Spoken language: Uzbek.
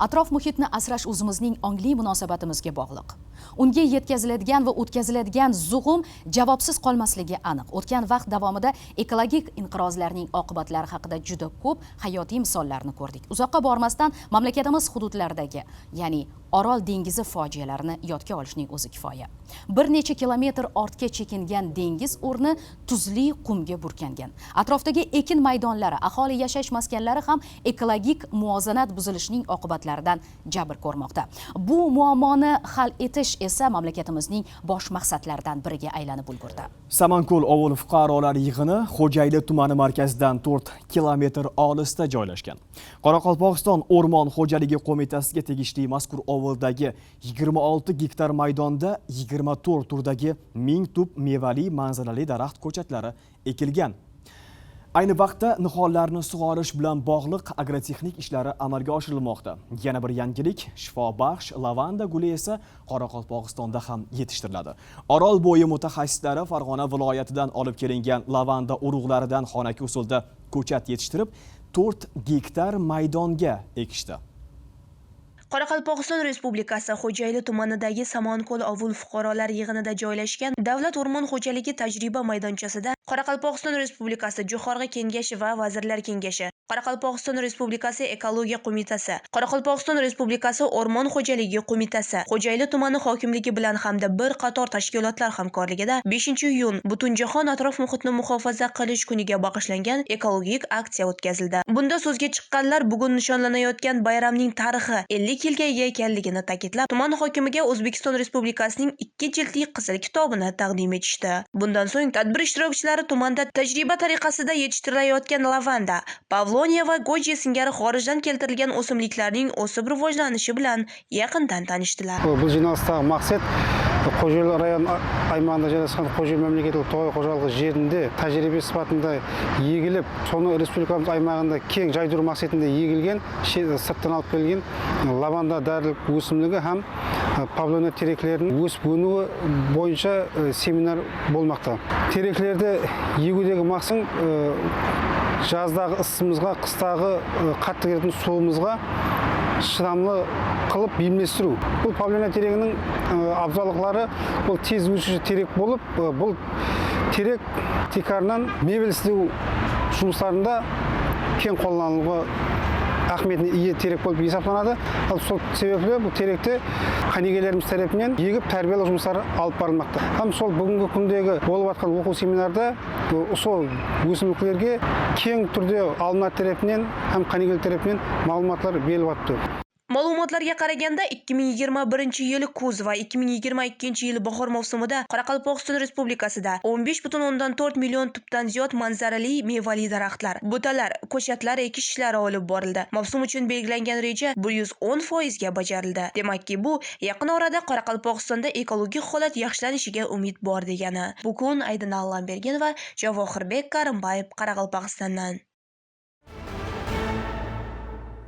Atrof muhitni asrash o'zimizning ongli munosabatimizga bog'liq. Unga yetkaziladigan va o'tkaziladigan zug'um javobsiz qolmasligi aniq. O'tgan vaqt davomida ekologik inqirozlarning oqibatlari haqida juda ko'p hayotiy misollarni ko'rdik. Uzoqqa bormasdan mamlakatimiz hududlaridagi, ya'ni Orol dengizi fojialarini yodga olishning o'zi kifoya. Bir necha kilometr ortga chekingan dengiz o'rni tuzli qumga burkangan. Atrofdagi ekin maydonlari, aholi yashash maskanlari ham ekologik muvozanat buzilishining oqibatlaridan jabr ko'rmoqda. Bu muammoni hal etish esa mamlakatimizning bosh maqsadlaridan biriga aylanib ulgurdi. Samanko'l ovul fuqarolar yig'ini Xo'jayli tumani markazidan 4 kilometr olisda joylashgan. Qoraqalpog'iston O'rmon xo'jaligi qo'mitasiga tegishli mazkur ovuldagi 26 gektar maydonda 24 turdagi 1000 tub mevali manzarali daraxt ko'chatlari ekilgan. Ayni vaqtda nihollarni sug'orish bilan bog'liq agrotexnik ishlari amalga oshirilmoqda. Yana bir yangilik, shifobaxsh lavanda guli esa Qoraqalpog'istonda ham yetishtiriladi. Orol bo'yi mutaxassislari Farg'ona viloyatidan olib kelingan lavanda urug'laridan xonaki usulda ko'chat yetishtirib, 4 gektar maydonga ekishdi. Qoraqalpog'iston Respublikasi Xo'jayli tumanidagi Samanko'l ovul fuqarolar yig'inida joylashgan Davlat o'rmon xo'jaligi tajriba maydonchasida Qoraqalpog'iston Respublikasi Jo'xorg'i kengashi va Vazirlar kengashi, Qoraqalpog'iston Respublikasi Ekologiya qo'mitasi, Qoraqalpog'iston Respublikasi O'rmon xo'jaligi qo'mitasi, Xo'jayli tumani hokimligi bilan hamda bir qator tashkilotlar hamkorligida 5-iyun Butunjahon atrof muhitni muhofaza qilish kuniga bag'ishlangan ekologik aksiya o'tkazildi. Bunda so'zga chiqqanlar bugun nishonlanayotgan bayramning tarixi 50 yilga ega ekanligini ta'kidlab, tuman hokimiga O'zbekiston Respublikasining 2 jildli qizil kitobini taqdim etishdi. Bundan so'ng tadbir ishtirokchilari tumanda tajriba tariqasida yetishtirilayotgan lavanda, pavloniya va goji singari xorijdan keltirilgan o'simliklarning o'sib rivojlanishi bilan yaqindan tanishdilar. Bu jinozdagi maqsad Qo'jayli rayon aymağında joylashgan Qo'jayli mamlakatlik to'y xo'jaligi yerinde tajriba sifatida yegilib, soni respublikamız aymağında keng jaydırу maqsadida yegilgan, sirtdan olib kelgan lavanda darilik o'simligi ham pavloniya teraklarinin o'sib unuvi bo'yicha seminar bo'lmoqda. Teraklarda yegudagi maqsad жаздағы ысымызға, қыстағы қатты келетін суымызға шыдамлы қылып бейімдестіру. Бұл павлония терегінің абзалдықтары бұл тез өсуші терек болып, бұл терек текарынан мебель істеу жұмыстарында кең қолданылуға ахметіне ие терек болып есептелінеді. Ал сол себепле бұл теректі қанегелеріміз тарапынан егіп тәрбиелеу жұмыстары алып барылмақта. Ham сол бүгінгі күндегі болып жатқан оқу семинарда сол өсімдіктерге кең түрде алымдар тарапынан ham қанегел тарапынан ma'lumotlar berilib o'tdi. Ma'lumotlarga qaraganda 2021-yil kuz va 2022-yil bahor mavsumida Qoraqalpog'iston Respublikasida 15,4 million tubdan ziyod manzarali mevali daraxtlar, butalar, ko'chatlar ekish ishlari olib borildi. Mavsum uchun belgilangan reja 110% ga bajarildi. Demakki, bu yaqin orada Qoraqalpog'istonda ekologik holat yaxshilanishiga umid bor degani. Bugun Aydin Allambergen va Javohirbek Karimbayev Qoraqalpog'istondan